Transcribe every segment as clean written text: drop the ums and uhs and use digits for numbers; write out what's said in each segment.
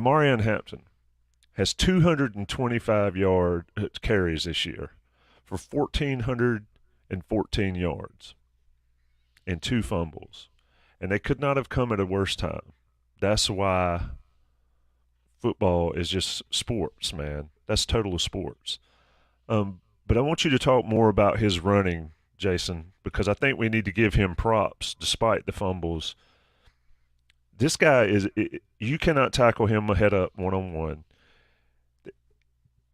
Omarion Hampton has 225 yard carries this year for 1,414 yards and two fumbles. And they could not have come at a worse time. That's why football is just sports, man. That's total of sports. But I want you to talk more about his running, Jason, because I think we need to give him props despite the fumbles. This guy you cannot tackle him head up one-on-one.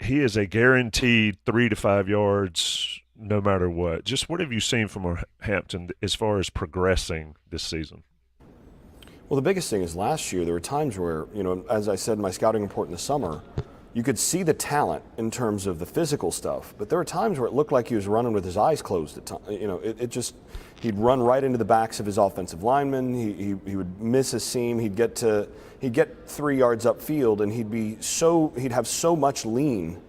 He is a guaranteed 3 to 5 yards no matter what. Just what have you seen from Hampton as far as progressing this season? Well, the biggest thing is last year there were times where, as I said in my scouting report in the summer, you could see the talent in terms of the physical stuff, but there were times where it looked like he was running with his eyes closed at times. He'd run right into the backs of his offensive linemen. He would miss a seam. He'd get 3 yards upfield, and he'd have so much lean,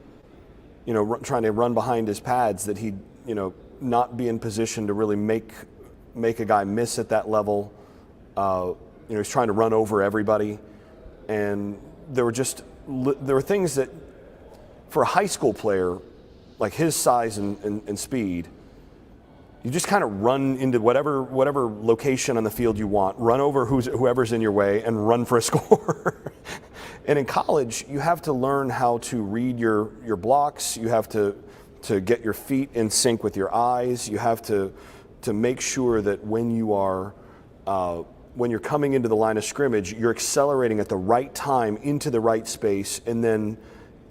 trying to run behind his pads that he'd not be in position to really make a guy miss at that level. He's trying to run over everybody, and there were things that, for a high school player like his size and speed, you just kind of run into whatever location on the field you want, run over whoever's in your way, and run for a score. And in college, you have to learn how to read your blocks. You have to get your feet in sync with your eyes. You have to make sure that when you're coming into the line of scrimmage, you're accelerating at the right time into the right space, and then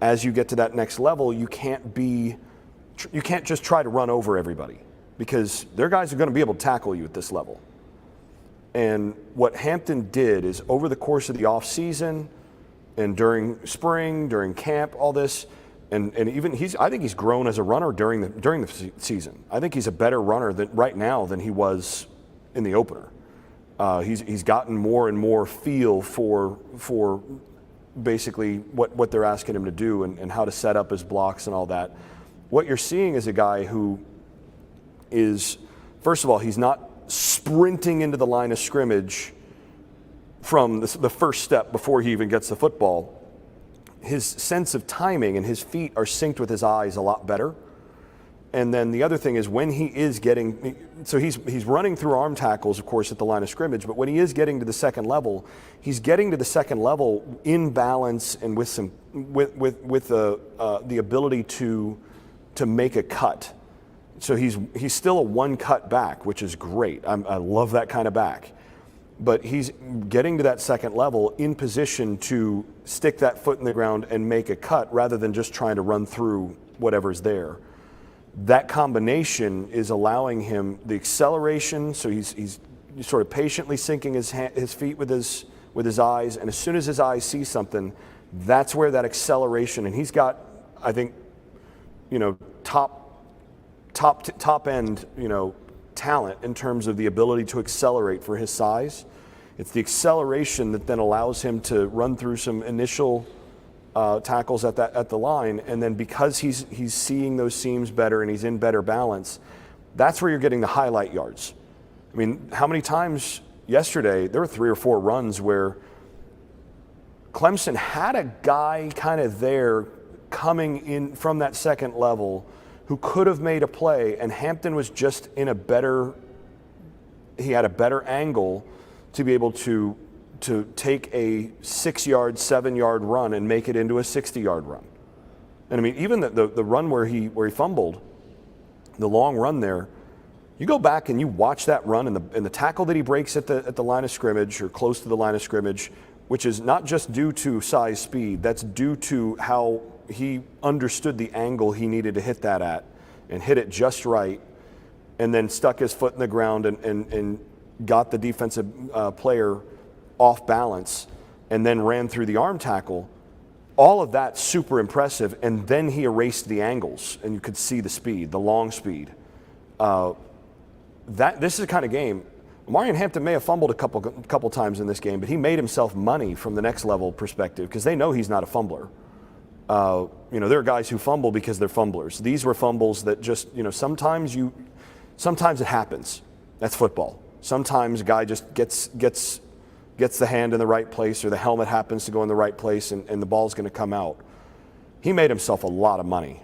as you get to that next level, you can't just try to run over everybody, because their guys are going to be able to tackle you at this level. And what Hampton did is, over the course of the offseason and during spring, during camp, all this, and even I think he's grown as a runner during the season. I think he's a better runner right now than he was in the opener. He's gotten more and more feel for basically what they're asking him to do and how to set up his blocks and all that. What you're seeing is a guy who is, first of all, he's not sprinting into the line of scrimmage from the first step before he even gets the football. His sense of timing and his feet are synced with his eyes a lot better. And then the other thing is, when he is he's running through arm tackles, of course, at the line of scrimmage, but when he is getting to the second level, he's getting to the second level in balance and with the ability to make a cut. So he's still a one cut back, which is great. I love that kind of back. But he's getting to that second level in position to stick that foot in the ground and make a cut, rather than just trying to run through whatever's there. That combination is allowing him the acceleration, so he's sort of patiently sinking his feet with his eyes, and as soon as his eyes see something, that's where that acceleration, and he's got, I think, top end, talent in terms of the ability to accelerate for his size. It's the acceleration that then allows him to run through some initial tackles at the line, and then because he's seeing those seams better and he's in better balance, that's where you're getting the highlight yards. I mean, how many times yesterday there were 3 or 4 runs where Clemson had a guy kind of there coming in from that second level who could have made a play, and Hampton was just he had a better angle to be able to take a 6-yard, 7-yard run and make it into a 60-yard run. And I mean, even the run where he fumbled, the long run there, you go back and you watch that run, and the tackle that he breaks at the line of scrimmage, or close to the line of scrimmage, which is not just due to size, speed, that's due to how he understood the angle he needed to hit that at, and hit it just right, and then stuck his foot in the ground and got the defensive player off balance, and then ran through the arm tackle. All of that super impressive, and then he erased the angles, and you could see the speed, the long speed. This is the kind of game. Omarion Hampton may have fumbled a couple times in this game, but he made himself money from the next level perspective, because they know he's not a fumbler. There are guys who fumble because they're fumblers. These were fumbles that just, sometimes it happens. That's football. Sometimes a guy just gets gets the hand in the right place or the helmet happens to go in the right place and the ball's going to come out. He made himself a lot of money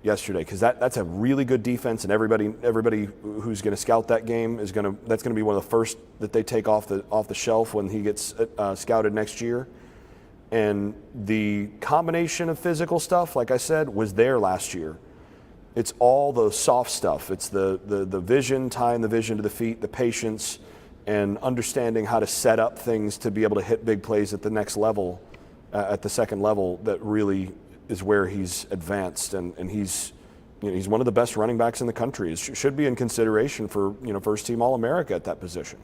yesterday because that's a really good defense, and everybody who's going to scout that game that's going to be one of the first that they take off the shelf when he gets scouted next year. And the combination of physical stuff, like I said, was there last year. It's all the soft stuff. It's the vision, tying the vision to the feet, the patience, and understanding how to set up things to be able to hit big plays at the next level, at the second level, that really is where he's advanced. And he's one of the best running backs in the country. He should be in consideration for first team All-America at that position.